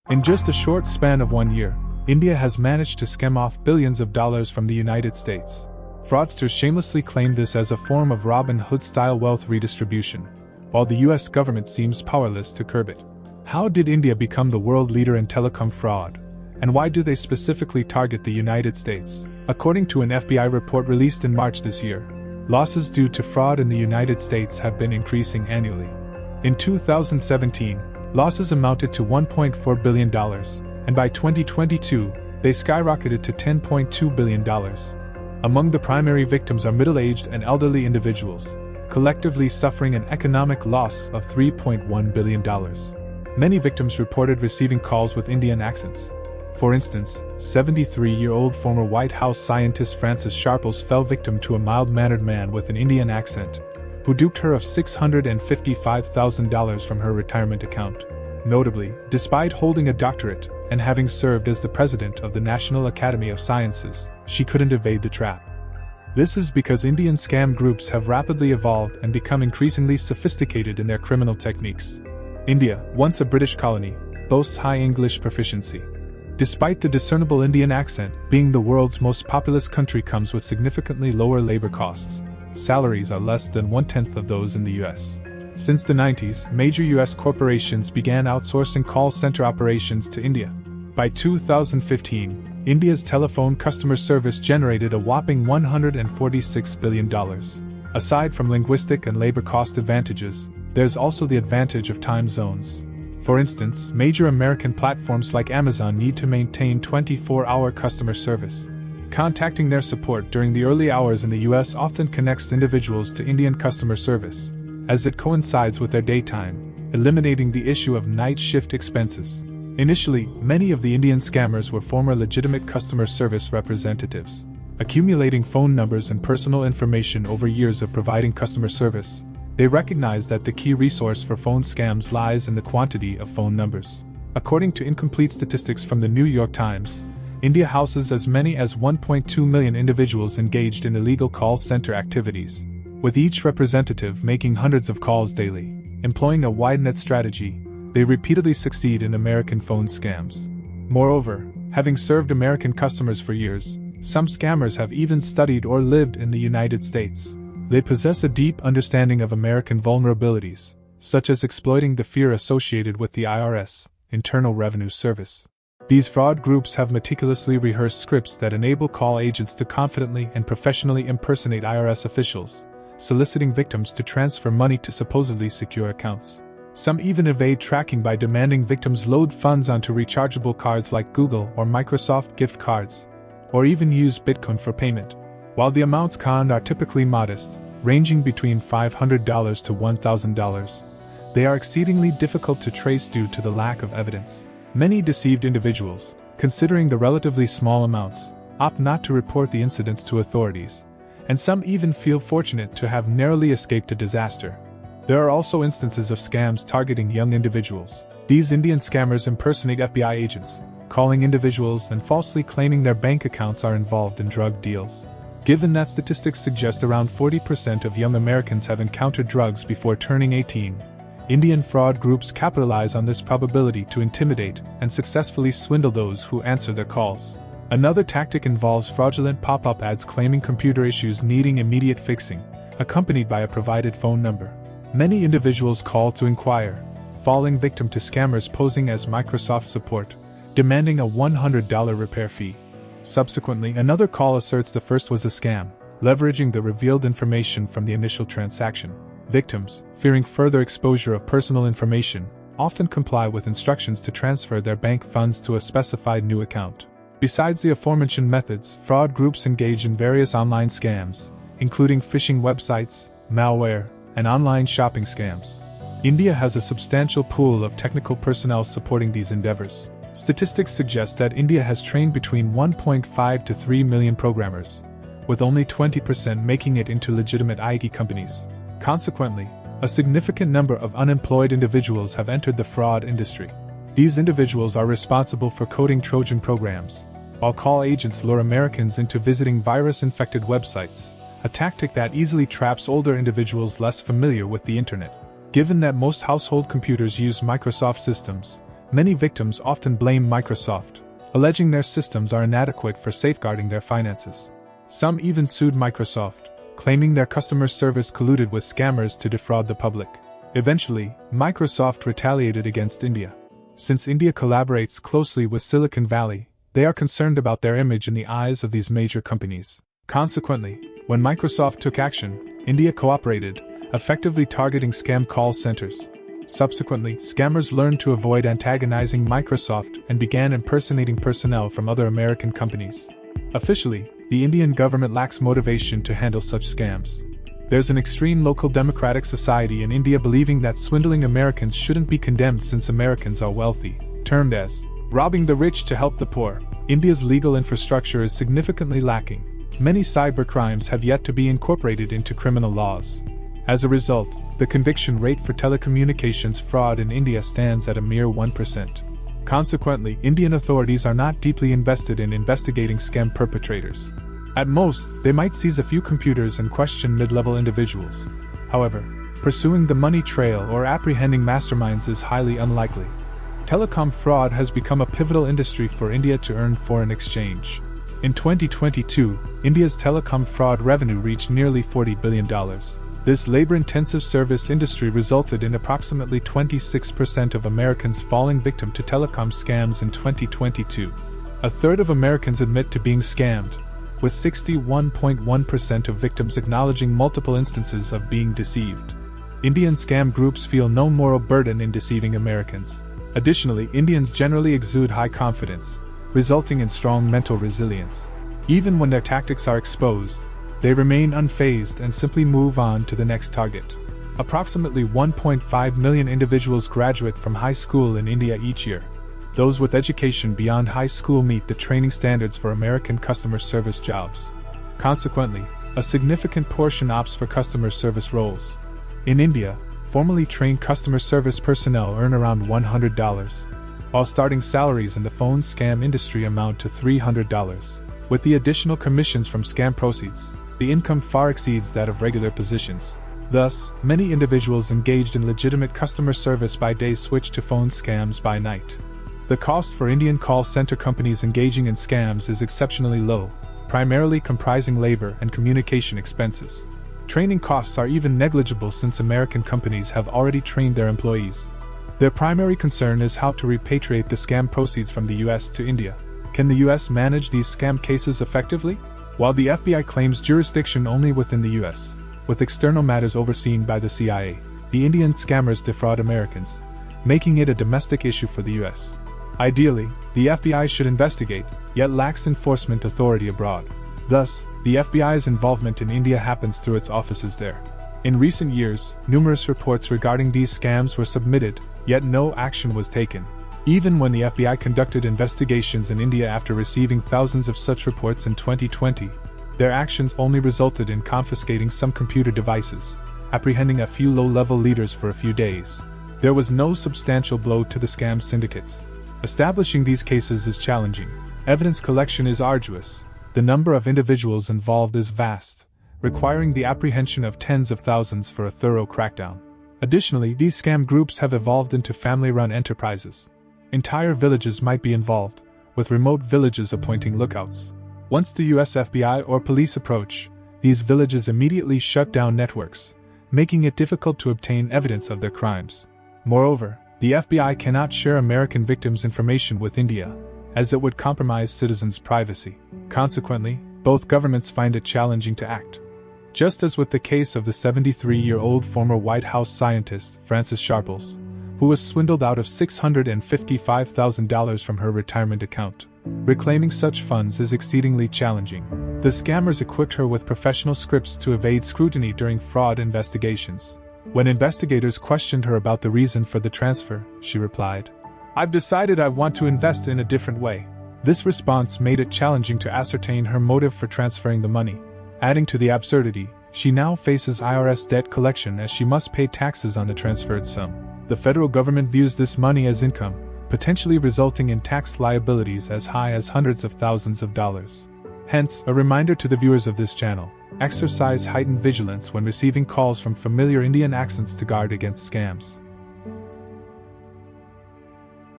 In just a short span of 1 year, India has managed to skim off billions of dollars from the United States. Fraudsters shamelessly claim this as a form of Robin Hood-style wealth redistribution, while the US government seems powerless to curb it. How did India become the world leader in telecom fraud? And why do they specifically target the United States? According to an FBI report released in March this year, losses due to fraud in the United States have been increasing annually. In 2017, losses amounted to $1.4 billion, and by 2022, they skyrocketed to $10.2 billion. Among the primary victims are middle-aged and elderly individuals, collectively suffering an economic loss of $3.1 billion. Many victims reported receiving calls with Indian accents. For instance, 73-year-old former White House scientist Frances Sharples fell victim to a mild-mannered man with an Indian accent, who duped her of $655,000 from her retirement account. Notably, despite holding a doctorate and having served as the president of the National Academy of Sciences, she couldn't evade the trap. This is because Indian scam groups have rapidly evolved and become increasingly sophisticated in their criminal techniques. India, once a British colony, boasts high English proficiency. Despite the discernible Indian accent, being the world's most populous country comes with significantly lower labor costs. Salaries are less than 1/10 of those in the US. Since the 90s, major US corporations began outsourcing call center operations to India. By 2015, India's telephone customer service generated a whopping $146 billion. Aside from linguistic and labor cost advantages, there's also the advantage of time zones. For instance, major American platforms like Amazon need to maintain 24-hour customer service. Contacting their support during the early hours in the US often connects individuals to Indian customer service, as it coincides with their daytime, eliminating the issue of night shift expenses. Initially, many of the Indian scammers were former legitimate customer service representatives, accumulating phone numbers and personal information over years of providing customer service. They recognize that the key resource for phone scams lies in the quantity of phone numbers. According to incomplete statistics from the New York Times, India houses as many as 1.2 million individuals engaged in illegal call center activities, with each representative making hundreds of calls daily. Employing a wide net strategy, they repeatedly succeed in American phone scams. Moreover, having served American customers for years, some scammers have even studied or lived in the United States. They possess a deep understanding of American vulnerabilities, such as exploiting the fear associated with the IRS, Internal Revenue Service. These fraud groups have meticulously rehearsed scripts that enable call agents to confidently and professionally impersonate IRS officials, soliciting victims to transfer money to supposedly secure accounts. Some even evade tracking by demanding victims load funds onto rechargeable cards like Google or Microsoft gift cards, or even use Bitcoin for payment. While the amounts conned are typically modest, ranging between $500 to $1,000, they are exceedingly difficult to trace due to the lack of evidence. Many deceived individuals, considering the relatively small amounts, opt not to report the incidents to authorities, and some even feel fortunate to have narrowly escaped a disaster. There are also instances of scams targeting young individuals. These Indian scammers impersonate FBI agents, calling individuals and falsely claiming their bank accounts are involved in drug deals. Given that statistics suggest around 40% of young Americans have encountered drugs before turning 18, Indian fraud groups capitalize on this probability to intimidate and successfully swindle those who answer their calls. Another tactic involves fraudulent pop-up ads claiming computer issues needing immediate fixing, accompanied by a provided phone number. Many individuals call to inquire, falling victim to scammers posing as Microsoft support, demanding a $100 repair fee. Subsequently, another call asserts the first was a scam, leveraging the revealed information from the initial transaction. Victims, fearing further exposure of personal information, often comply with instructions to transfer their bank funds to a specified new account. Besides the aforementioned methods, fraud groups engage in various online scams, including phishing websites, malware, and online shopping scams. India has a substantial pool of technical personnel supporting these endeavors. Statistics suggest that India has trained between 1.5 to 3 million programmers, with only 20% making it into legitimate IT companies. Consequently, a significant number of unemployed individuals have entered the fraud industry. These individuals are responsible for coding Trojan programs, while call agents lure Americans into visiting virus-infected websites, a tactic that easily traps older individuals less familiar with the internet. Given that most household computers use Microsoft systems, Many victims often blame Microsoft, alleging their systems are inadequate for safeguarding their finances. Some even sued Microsoft, claiming their customer service colluded with scammers to defraud the public. Eventually, Microsoft retaliated against India. Since India collaborates closely with Silicon Valley, they are concerned about their image in the eyes of these major companies. Consequently, when Microsoft took action, India cooperated, effectively targeting scam call centers. Subsequently, scammers learned to avoid antagonizing Microsoft and began impersonating personnel from other American companies. Officially, the Indian government lacks motivation to handle such scams. There's an extreme local democratic society in India believing that swindling Americans shouldn't be condemned since Americans are wealthy, termed as robbing the rich to help the poor. India's legal infrastructure is significantly lacking. Many cybercrimes have yet to be incorporated into criminal laws. As a result, the conviction rate for telecommunications fraud in India stands at a mere 1%. Consequently, Indian authorities are not deeply invested in investigating scam perpetrators. At most, they might seize a few computers and question mid-level individuals. However, pursuing the money trail or apprehending masterminds is highly unlikely. Telecom fraud has become a pivotal industry for India to earn foreign exchange. In 2022, India's telecom fraud revenue reached nearly $40 billion. This labor-intensive service industry resulted in approximately 26% of Americans falling victim to telecom scams in 2022. A third of Americans admit to being scammed, with 61.1% of victims acknowledging multiple instances of being deceived. Indian scam groups feel no moral burden in deceiving Americans. Additionally, Indians generally exude high confidence, resulting in strong mental resilience. Even when their tactics are exposed, they remain unfazed and simply move on to the next target. Approximately 1.5 million individuals graduate from high school in India each year. Those with education beyond high school meet the training standards for American customer service jobs. Consequently, a significant portion opts for customer service roles. In India, formally trained customer service personnel earn around $100, while starting salaries in the phone scam industry amount to $300. With the additional commissions from scam proceeds, the income far exceeds that of regular positions. Thus, many individuals engaged in legitimate customer service by day switch to phone scams by night. The cost for Indian call center companies engaging in scams is exceptionally low, primarily comprising labor and communication expenses. Training costs are even negligible since American companies have already trained their employees. Their primary concern is how to repatriate the scam proceeds from the US to India. Can the US manage these scam cases effectively? While the FBI claims jurisdiction only within the US, with external matters overseen by the CIA, the Indian scammers defraud Americans, making it a domestic issue for the US. Ideally, the FBI should investigate, yet lacks enforcement authority abroad. Thus, the FBI's involvement in India happens through its offices there. In recent years, numerous reports regarding these scams were submitted, yet no action was taken. Even when the FBI conducted investigations in India after receiving thousands of such reports in 2020, their actions only resulted in confiscating some computer devices, apprehending a few low-level leaders for a few days. There was no substantial blow to the scam syndicates. Establishing these cases is challenging. Evidence collection is arduous. The number of individuals involved is vast, requiring the apprehension of tens of thousands for a thorough crackdown. Additionally, these scam groups have evolved into family-run enterprises. Entire villages might be involved, with remote villages appointing lookouts. Once the US FBI or police approach, these villages immediately shut down networks, making it difficult to obtain evidence of their crimes. Moreover, the FBI cannot share American victims' information with India, as it would compromise citizens' privacy. Consequently, both governments find it challenging to act. Just as with the case of the 73-year-old former White House scientist, Frances Sharples, who was swindled out of $655,000 from her retirement account. Reclaiming such funds is exceedingly challenging. The scammers equipped her with professional scripts to evade scrutiny during fraud investigations. When investigators questioned her about the reason for the transfer, she replied, "I've decided I want to invest in a different way." This response made it challenging to ascertain her motive for transferring the money. Adding to the absurdity, she now faces IRS debt collection as she must pay taxes on the transferred sum. The federal government views this money as income, potentially resulting in tax liabilities as high as hundreds of thousands of dollars. Hence, a reminder to the viewers of this channel: exercise heightened vigilance when receiving calls from familiar Indian accents to guard against scams.